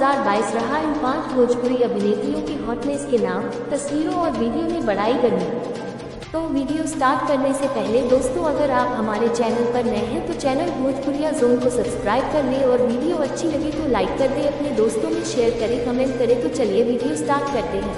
2022 रहा इन 5 भोजपुरी अभिनेत्रियों की हॉटनेस के नाम, तस्वीरों और वीडियो ने बढ़ाई गर्मी। तो वीडियो स्टार्ट करने से पहले दोस्तों, अगर आप हमारे चैनल पर नए हैं तो चैनल भोजपुरिया जोन को सब्सक्राइब कर लें और वीडियो अच्छी लगे तो लाइक कर दें, अपने दोस्तों में शेयर करें, कमेंट करें। तो चलिए वीडियो स्टार्ट करते हैं।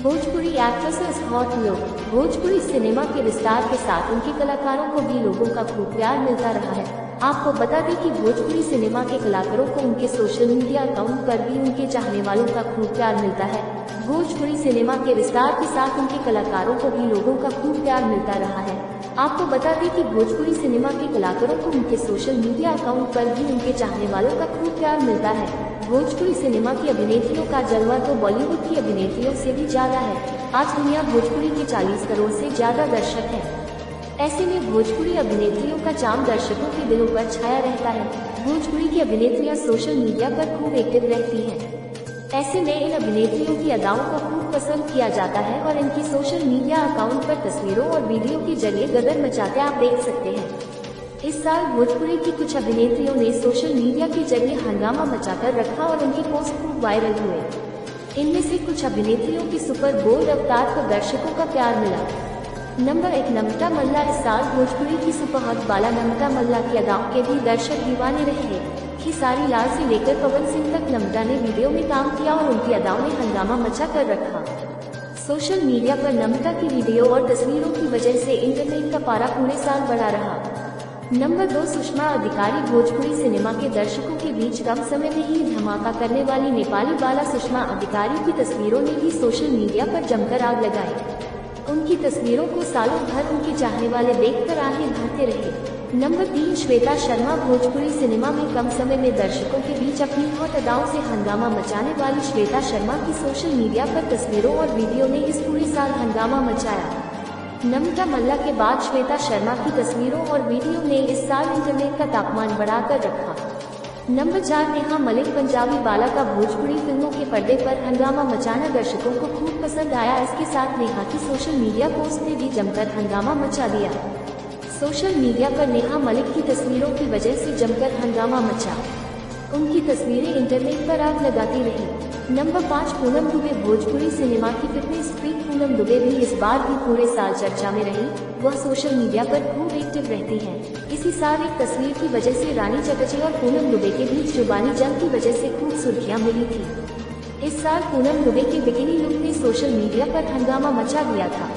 Bhojpuri actresses hot look. Bhojpuri cinema के विस्तार के साथ उनके कलाकारों को भी लोगों का खूब प्यार मिलता रहा है। आपको बता दें कि भोजपुरी सिनेमा के कलाकारों को उनके सोशल मीडिया अकाउंट पर भी उनके चाहने वालों का खूब प्यार मिलता है। भोजपुरी सिनेमा के विस्तार के साथ उनके कलाकारों को भी लोगों का खूब प्यार मिलता रहा है। आपको बता दें कि भोजपुरी सिनेमा के कलाकारों को उनके सोशल मीडिया अकाउंट पर भी उनके चाहने वालों का खूब प्यार मिलता है। भोजपुरी सिनेमा की अभिनेत्रियों का जलवा तो बॉलीवुड की अभिनेत्रियों से भी ज्यादा है। आज दुनिया भोजपुरी के 40 करोड़ से ज्यादा दर्शक हैं। ऐसे में भोजपुरी अभिनेत्रियों का चार्म दर्शकों के दिलों पर छाया रहता है। भोजपुरी की अभिनेत्रियां सोशल मीडिया पर खूब एक्टिव रहती हैं। ऐसे में इन अभिनेत्रियों की अदाओं को खूब पसंद किया जाता है और इनकी सोशल मीडिया अकाउंट पर तस्वीरों और वीडियो के जरिए गदर मचाते आप देख सकते हैं। इस साल भोजपुरी की कुछ अभिनेत्रियों ने सोशल मीडिया के जरिए हंगामा मचाकर रखा और उनके पोस्ट खूब वायरल हुए। इनमें से कुछ अभिनेत्रियों की सुपर बोल्ड अवतार को दर्शकों का प्यार मिला। नंबर 1, नम्रता मल्ला। इस साल भोजपुरी की सुपरहिट बाला नम्रता मल्ला की अदाओं के भी दर्शक दीवाने रहे। खेसारी लाल से लेकर पवन सिंह तक नम्रता ने वीडियो में काम किया और उनकी अदाओं ने हंगामा मचा कर रखा। सोशल मीडिया पर नम्रता की वीडियो और तस्वीरों की वजह से इंटरनेट का पारा पूरे साल बढ़ा रहा। नंबर 2, सुषमा अधिकारी। भोजपुरी सिनेमा के दर्शकों के बीच कम समय में ही धमाका करने वाली नेपाली बाला सुषमा अधिकारी की तस्वीरों ने भी सोशल मीडिया पर जमकर आग लगाई। उनकी तस्वीरों को सालों भर उनके चाहने वाले देखकर आहें भरते रहे। नंबर 3, श्वेता शर्मा। भोजपुरी सिनेमा में कम समय में दर्शकों के बीच अपनी हॉट अदाओं से हंगामा मचाने वाली श्वेता शर्मा की सोशल मीडिया पर तस्वीरों और वीडियो ने इस पूरे साल हंगामा मचाया। नम्रता मल्ला के बाद श्वेता शर्मा की तस्वीरों और वीडियो ने इस साल इंटरनेट का तापमान बढ़ाकर रखा। नंबर 4, नेहा मलिक। पंजाबी बाला का भोजपुरी फिल्मों के पर्दे पर हंगामा मचाना दर्शकों को खूब पसंद आया। इसके साथ नेहा की सोशल मीडिया पोस्ट ने भी जमकर हंगामा मचा दिया। सोशल मीडिया पर नेहा मलिक की तस्वीरों की वजह से जमकर हंगामा मचा। उनकी तस्वीरें इंटरनेट पर आग लगाती रही। नंबर 5, पूनम दुबे। भोजपुरी सिनेमा की फिटनेस फ्रीक पूनम दुबे भी इस बार भी पूरे साल चर्चा में रही। वह सोशल मीडिया पर खूब एक्टिव रहती हैं। इसी साल एक तस्वीर की वजह से रानी चटर्जी और पूनम दुबे के बीच जुबानी जंग की वजह से खूब सुर्खियां मिली थी। इस साल पूनम दुबे के बिकिनी लुक ने सोशल मीडिया पर हंगामा मचा दिया था।